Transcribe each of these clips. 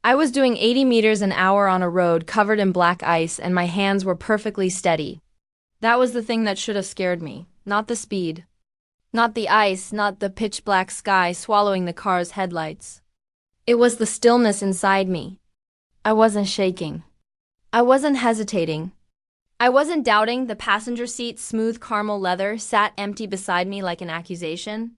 I was doing 80 meters an hour on a road covered in black ice and my hands were perfectly steady. That was the thing that should have scared me, not the speed. Not the ice, not the pitch-black sky swallowing the car's headlights. It was the stillness inside me. I wasn't shaking. I wasn't hesitating. I wasn't doubting. The passenger seat's smooth caramel leather sat empty beside me like an accusation.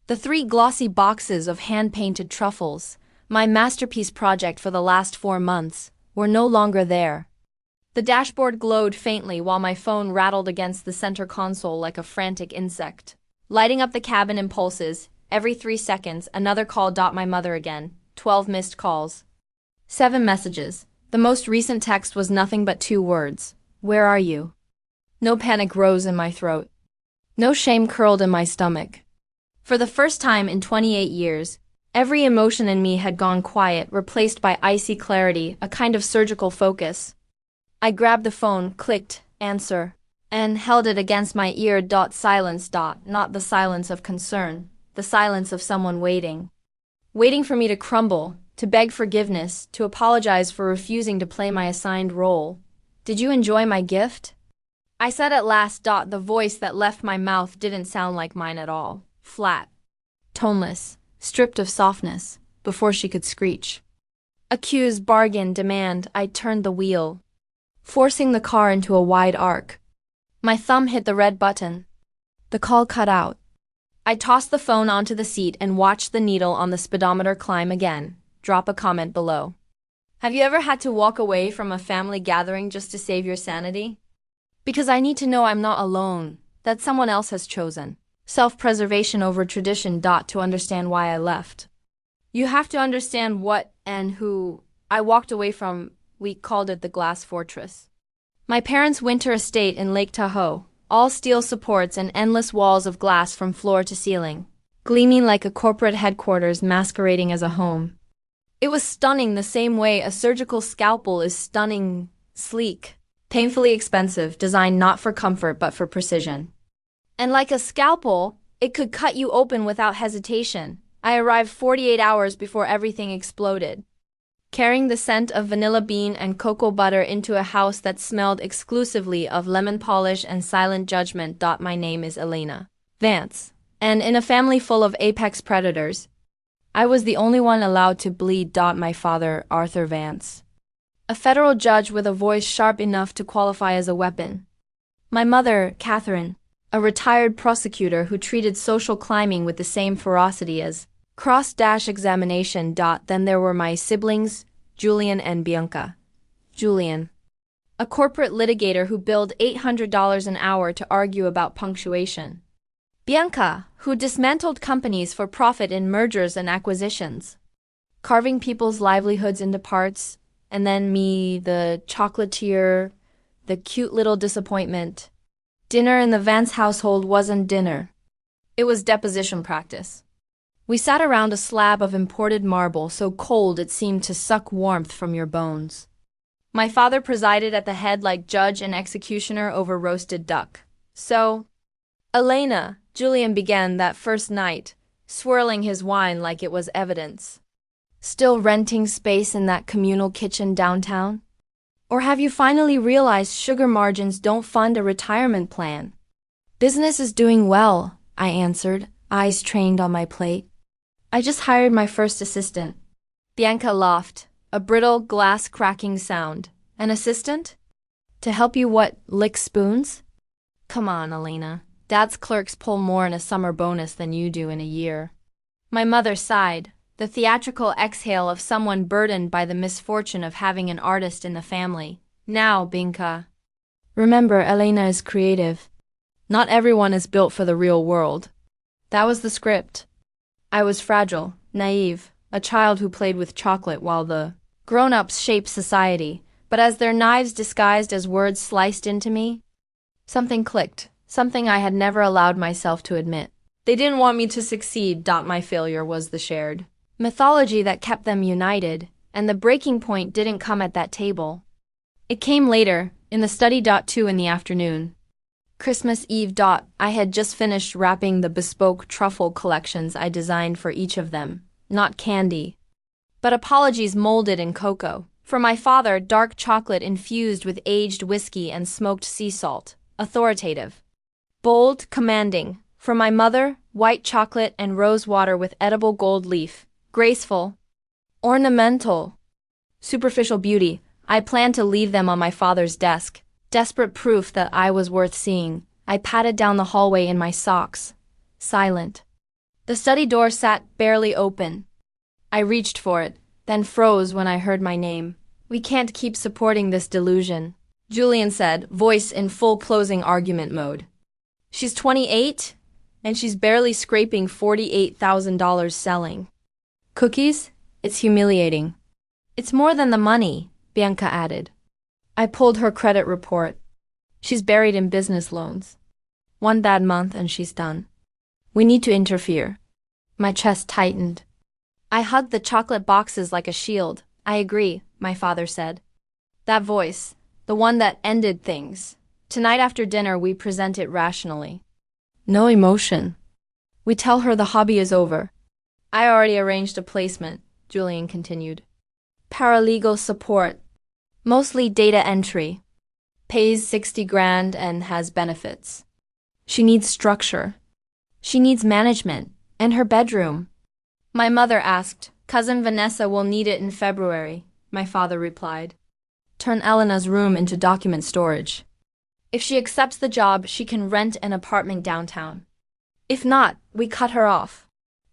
The 3 glossy boxes of hand-painted truffles, my masterpiece project for the last 4 months, were no longer there. The dashboard glowed faintly while my phone rattled against the center console like a frantic insect. Lighting up the cabin in pulses, every 3 seconds, another call. My mother again. 12 missed calls. 7 messages. The most recent text was nothing but 2 words. Where are you? No panic rose in my throat. No shame curled in my stomach. For the first time in 28 years, every emotion in me had gone quiet, replaced by icy clarity, a kind of surgical focus. I grabbed the phone, clicked, answer, and held it against my ear. Silence. Not the silence of concern, the silence of someone waiting. Waiting for me to crumble, to beg forgiveness, to apologize for refusing to play my assigned role. Did you enjoy my gift? I said at last. The voice that left my mouth didn't sound like mine at all. Flat. Toneless. Stripped of softness, before she could screech. Accuse, bargain, demand. I turned the wheel, forcing the car into a wide arc. My thumb hit the red button. The call cut out. I tossed the phone onto the seat and watched the needle on the speedometer climb again. Drop a comment below. Have you ever had to walk away from a family gathering just to save your sanity? Because I need to know I'm not alone, that someone else has chosen self-preservation over tradition. To understand why I left. You have to understand what and who I walked away from. We called it the Glass Fortress. My parents' winter estate in Lake Tahoe, all steel supports and endless walls of glass from floor to ceiling, gleaming like a corporate headquarters masquerading as a home. It was stunning the same way a surgical scalpel is stunning, sleek, painfully expensive, designed not for comfort but for precision. And like a scalpel, it could cut you open without hesitation. I arrived 48 hours before everything exploded, carrying the scent of vanilla bean and cocoa butter into a house that smelled exclusively of lemon polish and silent judgment. My name is Elena Vance, and in a family full of apex predators, I was the only one allowed to bleed. My father, Arthur Vance, a federal judge with a voice sharp enough to qualify as a weapon. My mother, Catherine, a retired prosecutor who treated social climbing with the same ferocity as cross-examination. Then there were my siblings, Julian and Bianca. Julian, a corporate litigator who billed $800 an hour to argue about punctuation. Bianca, who dismantled companies for profit in mergers and acquisitions, carving people's livelihoods into parts. And then me, the chocolatier, the cute little disappointment. Dinner in the Vance household wasn't dinner. It was deposition practice. We sat around a slab of imported marble so cold it seemed to suck warmth from your bones. My father presided at the head like judge and executioner over roasted duck. So, Elena, Julian began that first night, swirling his wine like it was evidence. Still renting space in that communal kitchen downtown? Or have you finally realized sugar margins don't fund a retirement plan? Business is doing well, I answered, eyes trained on my plate. I just hired my first assistant. Bianca laughed, a brittle glass cracking sound. An assistant? To help you what, lick spoons? Come on, Elena. Dad's clerks pull more in a summer bonus than you do in a year. My mother sighed, the theatrical exhale of someone burdened by the misfortune of having an artist in the family. Now, Bianca. Remember, Elena is creative. Not everyone is built for the real world. That was the script. I was fragile, naive, a child who played with chocolate while the grown-ups shaped society. But as their knives disguised as words sliced into me, something clicked, something I had never allowed myself to admit. They didn't want me to succeed. My failure was the shared mythology that kept them united, and the breaking point didn't come at that table. It came later, in the study. 2 in the afternoon. Christmas Eve. I had just finished wrapping the bespoke truffle collections I designed for each of them. Not candy, but apologies molded in cocoa. For my father, dark chocolate infused with aged whiskey and smoked sea salt. Authoritative. Bold, commanding. For my mother, white chocolate and rose water with edible gold leaf. Graceful. Ornamental. Superficial beauty. I planned to leave them on my father's desk. Desperate proof that I was worth seeing. I padded down the hallway in my socks. Silent. The study door sat barely open. I reached for it, then froze when I heard my name. We can't keep supporting this delusion, Julian said, voice in full closing argument mode. She's 28, and she's barely scraping $48,000 selling cookies? It's humiliating. It's more than the money, Bianca added. I pulled her credit report. She's buried in business loans. One bad month and she's done. We need to interfere. My chest tightened. I hugged the chocolate boxes like a shield. I agree, my father said. That voice, the one that ended things. Tonight after dinner we present it rationally. No emotion. We tell her the hobby is over. I already arranged a placement, Julian continued. Paralegal support. Mostly data entry. Pays 60 grand and has benefits. She needs structure. She needs management. And her bedroom. My mother asked. Cousin Vanessa will need it in February, my father replied. Turn Elena's room into document storage. If she accepts the job, she can rent an apartment downtown. If not, we cut her off.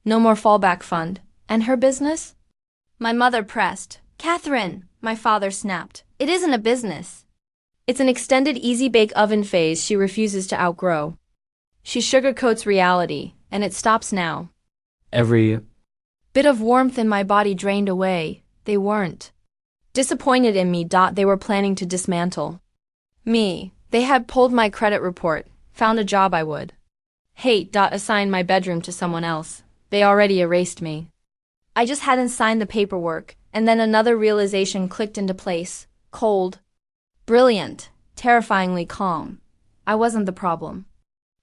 No more fallback fund. And her business? My mother pressed. Catherine, my father snapped. It isn't a business. It's an extended easy-bake oven phase she refuses to outgrow. She sugarcoats reality, and it stops now. Every bit of warmth in my body drained away. They weren't. Disappointed in me. They were planning to dismantle me. They had pulled my credit report, found a job I would hate. Assigned my bedroom to someone else. They already erased me. I just hadn't signed the paperwork, and then another realization clicked into place. Cold. Brilliant. Terrifyingly calm. I wasn't the problem.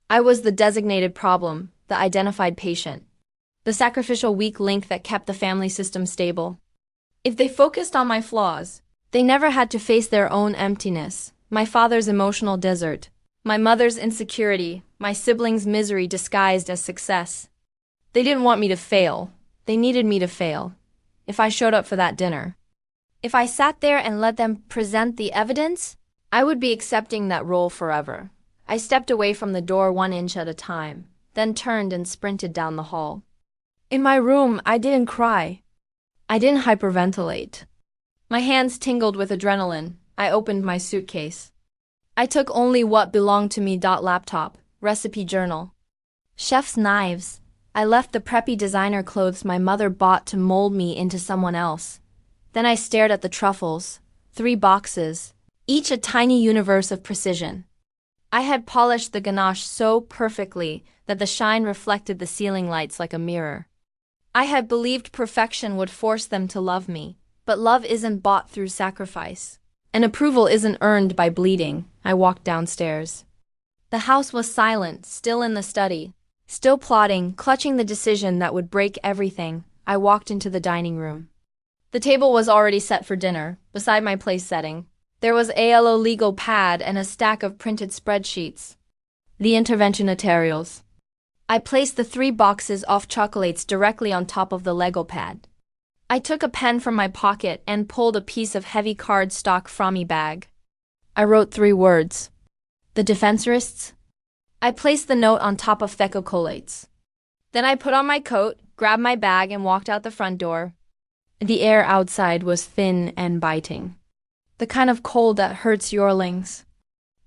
I was the designated problem, the identified patient. The sacrificial weak link that kept the family system stable. If they focused on my flaws, they never had to face their own emptiness, my father's emotional desert, my mother's insecurity, my siblings' misery disguised as success. They didn't want me to fail. They needed me to fail. If I showed up for that dinner. If I sat there and let them present the evidence, I would be accepting that role forever. I stepped away from the door 1 inch at a time, then turned and sprinted down the hall. In my room, I didn't cry. I didn't hyperventilate. My hands tingled with adrenaline. I opened my suitcase. I took only what belonged to me. Laptop, recipe journal, chef's knives. I left the preppy designer clothes my mother bought to mold me into someone else. Then I stared at the truffles, 3 boxes, each a tiny universe of precision. I had polished the ganache so perfectly that the shine reflected the ceiling lights like a mirror. I had believed perfection would force them to love me, but love isn't bought through sacrifice. And approval isn't earned by bleeding. I walked downstairs. The house was silent, still in the study. Still plotting, clutching the decision that would break everything, I walked into the dining room. The table was already set for dinner, beside my place setting. There was a legal pad and a stack of printed spreadsheets. The intervention materials. I placed the 3 boxes of chocolates directly on top of the Lego pad. I took a pen from my pocket and pulled a piece of heavy cardstock from my bag. I wrote 3 words. The defensorists. I placed the note on top of thecocolates. Then I put on my coat, grabbed my bag, and walked out the front door. The air outside was thin and biting. The kind of cold that hurts yearlings.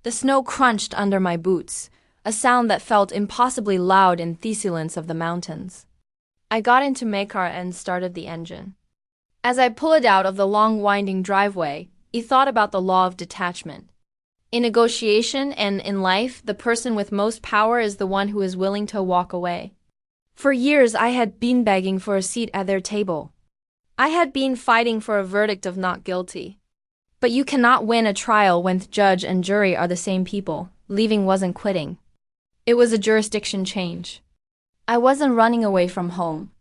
The snow crunched under my boots, a sound that felt impossibly loud in the silence of the mountains. I got into my car and started the engine. As I pulled out of the long winding driveway, I thought about the law of detachment. In negotiation and in life, the person with most power is the one who is willing to walk away. For years I had been begging for a seat at their table. I had been fighting for a verdict of not guilty. But you cannot win a trial when the judge and jury are the same people. Leaving wasn't quitting. It was a jurisdiction change. I wasn't running away from home.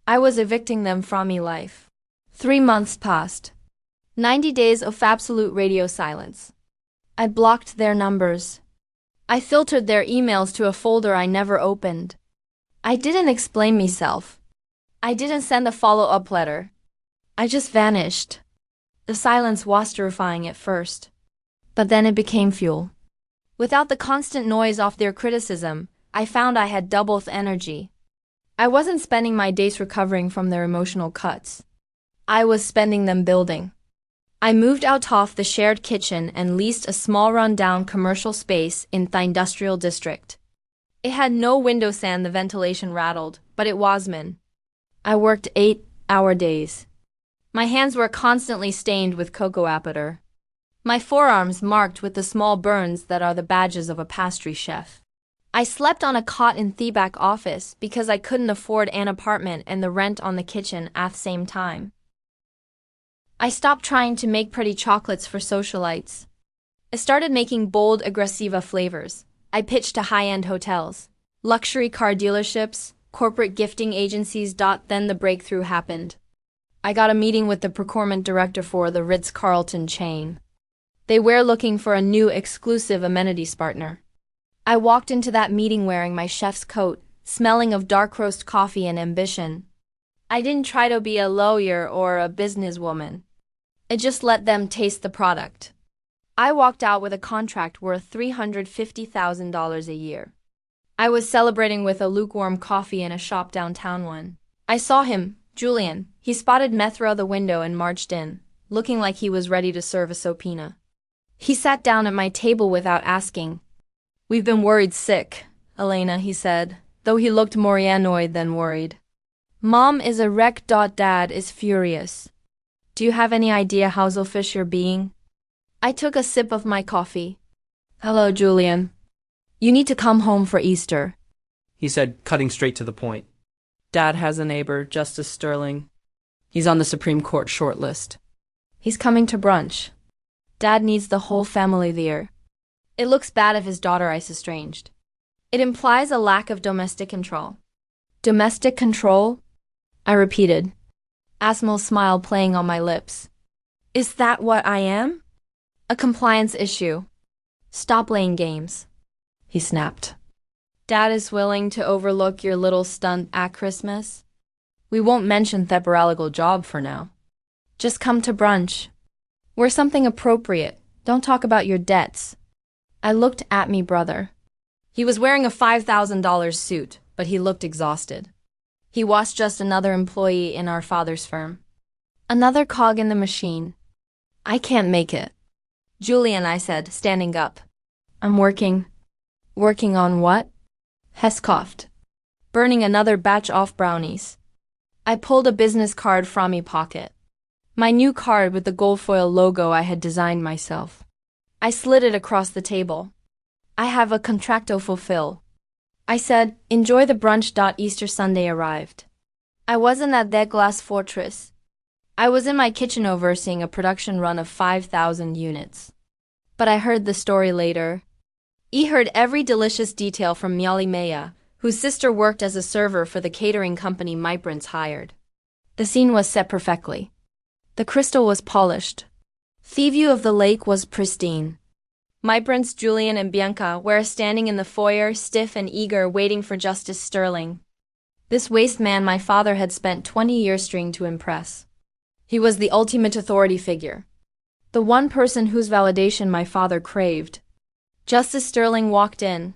I was evicting them from my life. 3 months passed. 90 days of absolute radio silence. I blocked their numbers. I filtered their emails to a folder I never opened. I didn't explain myself. I didn't send a follow-up letter. I just vanished. The silence was terrifying at first. But then it became fuel. Without the constant noise of their criticism, I found I had double the energy. I wasn't spending my days recovering from their emotional cuts. I was spending them building. I moved out of the shared kitchen and leased a small run-down commercial space in the industrial district. It had no windows and the ventilation rattled, but it was mine. I worked 8-hour days. My hands were constantly stained with cocoa butter. My forearms marked with the small burns that are the badges of a pastry chef. I slept on a cot in the back office because I couldn't afford an apartment and the rent on the kitchen at the same time. I stopped trying to make pretty chocolates for socialites. I started making bold, aggressiva flavors. I pitched to high-end hotels, luxury car dealerships, corporate gifting agencies. Then the breakthrough happened. I got a meeting with the procurement director for the Ritz-Carlton chain. They were looking for a new exclusive amenities partner. I walked into that meeting wearing my chef's coat, smelling of dark roast coffee and ambition. I didn't try to be a lawyer or a businesswoman. I just let them taste the product. I walked out with a contract worth $350,000 a year. I was celebrating with a lukewarm coffee in a shop downtown one. I saw him, Julian. He spotted me through the window and marched in, looking like he was ready to serve a subpoena. He sat down at my table without asking. "We've been worried sick, Elena," he said, though he looked more annoyed than worried. "Mom is a wreck. Dad is furious. Do you have any idea how selfish you're being?" I took a sip of my coffee. "Hello, Julian. You need to come home for Easter," he said, cutting straight to the point. Dad has a neighbor, Justice Sterling. He's on the Supreme Court shortlist. He's coming to brunch. Dad needs the whole family there. It looks bad if his daughter is estranged. It implies a lack of domestic control. Domestic control? I repeated, a small smile playing on my lips. Is that what I am? A compliance issue. Stop playing games, he snapped. Dad is willing to overlook your little stunt at Christmas. We won't mention the paralegal job for now. Just come to brunch. Wear something appropriate. Don't talk about your debts. I looked at me brother. He was wearing a $5,000 suit, but he looked exhausted. He was just another employee in our father's firm. Another cog in the machine. I can't make it. Julian, I said, standing up. I'm working. Working on what? Hess coughed. Burning another batch of brownies. I pulled a business card from my pocket. My new card with the gold foil logo I had designed myself. I slid it across the table. I have a contract to fulfill. I said, enjoy the brunch. Easter Sunday arrived. I wasn't at that glass fortress. I was in my kitchen overseeing a production run of 5,000 units. But I heard the story later. I heard every delicious detail from Miali Maya, whose sister worked as a server for the catering company my prince hired. The scene was set perfectly. The crystal was polished. The view of the lake was pristine. My prince Julian and Bianca were standing in the foyer, stiff and eager, waiting for Justice Sterling. This waste man my father had spent 20 years trying to impress. He was the ultimate authority figure. The one person whose validation my father craved. Justice Sterling walked in.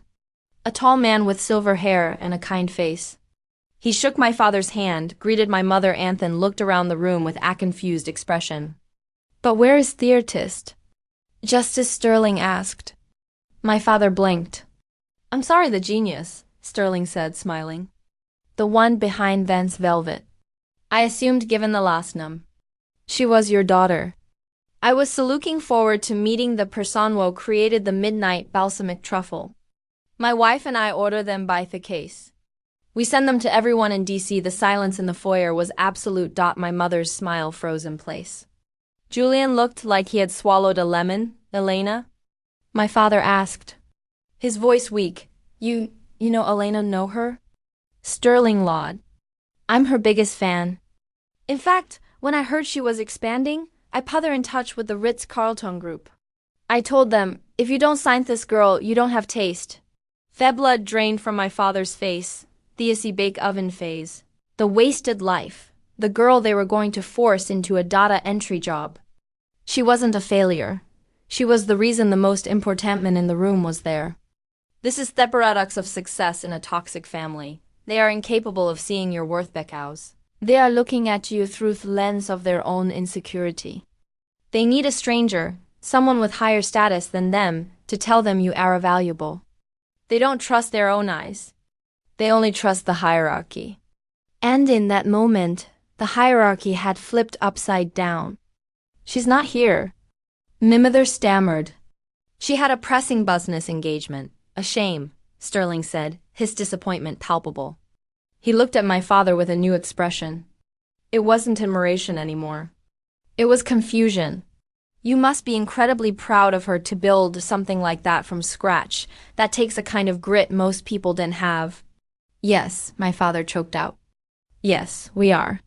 A tall man with silver hair and a kind face. He shook my father's hand, greeted my mother and then looked around the room with a confused expression. But where is the artist? Justice Sterling asked. My father blinked. I'm sorry, the genius, Sterling said, smiling. The one behind Vance Velvet. I assumed given the last name. She was your daughter. I was so looking forward to meeting the person who created the midnight balsamic truffle. My wife and I order them by the case. We send them to everyone in D.C. The silence in the foyer was absolute. My mother's smile froze in place. Julian looked like he had swallowed a lemon. Elena? My father asked. His voice weak. You know Elena, know her? Sterling lied. I'm her biggest fan. In fact, When I heard she was expanding, I put her in touch with the Ritz-Carlton group. I told them, if you don't sign this girl, you don't have taste. The blood drained from my father's face, the icy bake oven phase. The wasted life. The girl they were going to force into a data entry job. She wasn't a failure. She was the reason the most important man in the room was there. This is the paradox of success in a toxic family. They are incapable of seeing your worth, Beckhouse. They are looking at you through the lens of their own insecurity. They need a stranger, someone with higher status than them, to tell them you are valuable. They don't trust their own eyes. They only trust the hierarchy. And in that moment, the hierarchy had flipped upside down. She's not here. Mimother stammered. She had a pressing business engagement. A shame, Sterling said, his disappointment palpable. He looked at my father with a new expression. It wasn't admiration anymore. It was confusion. You must be incredibly proud of her to build something like that from scratch. That takes a kind of grit most people didn't have. Yes, my father choked out. Yes, we are.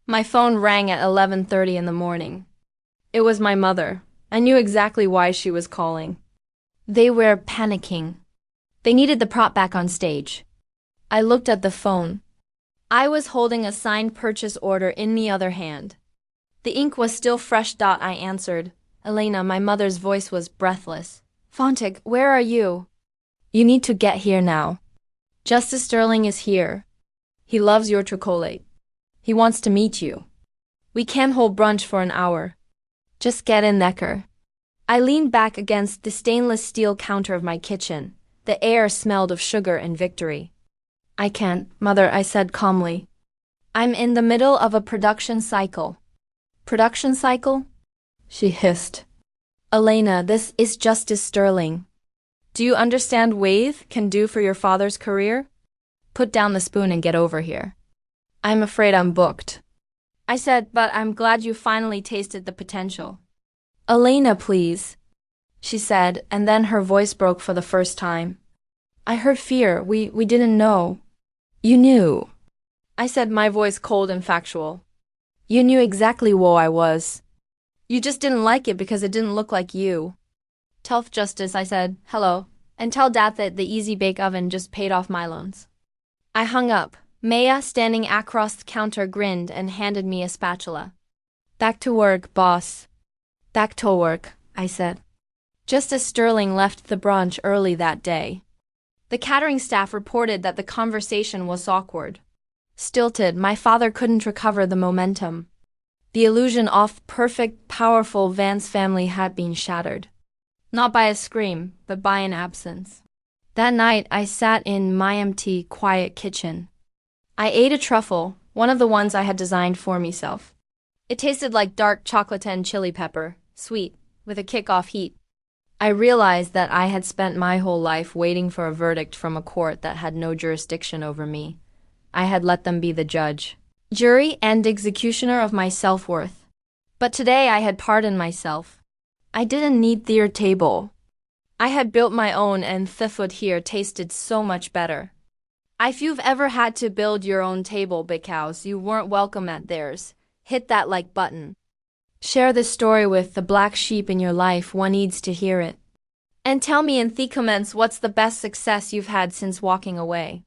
My phone rang at 11:30 in the morning. It was my mother. I knew exactly why she was calling. They were panicking. They needed the prop back on stage. I looked at the phone. I was holding a signed purchase order in the other hand. The ink was still fresh. I answered. Elena, my mother's voice was breathless. Fontig, where are you? You need to get here now. Justice Sterling is here. He loves your chocolate. He wants to meet you. We can't hold brunch for an hour. Just get in, Necker. I leaned back against the stainless steel counter of my kitchen. The air smelled of sugar and victory. I can't, Mother, I said calmly. I'm in the middle of a production cycle. Production cycle? She hissed. Elena, this is Justice Sterling. Do you understand Wave can do for your father's career? Put down the spoon and get over here. I'm afraid I'm booked. I said, but I'm glad you finally tasted the potential. Elena, please, she said, and then her voice broke for the first time. I heard fear. We didn't know. You knew. I said, my voice cold and factual. You knew exactly who I was. You just didn't like it because it didn't look like you. Tell Justice, I said, hello, and tell Dad that the Easy Bake Oven just paid off my loans. I hung up. Maya, standing across the counter, grinned and handed me a spatula. Back to work, boss. Back to work, I said. Justice Sterling left the brunch early that day. The catering staff reported that the conversation was awkward. Stilted, my father couldn't recover the momentum. The illusion of perfect, powerful Vance family had been shattered. Not by a scream, but by an absence. That night, I sat in my empty, quiet kitchen. I ate a truffle, one of the ones I had designed for myself. It tasted like dark chocolate and chili pepper, sweet, with a kick-off heat. I realized that I had spent my whole life waiting for a verdict from a court that had no jurisdiction over me. I had let them be the judge, jury, and executioner of my self-worth. But today I had pardoned myself. I didn't need their table. I had built my own, and the food here tasted so much better. If you've ever had to build your own table, because you weren't welcome at theirs, hit that like button. Share this story with the black sheep in your life. One needs to hear it. And tell me in the comments what's the best success you've had since walking away.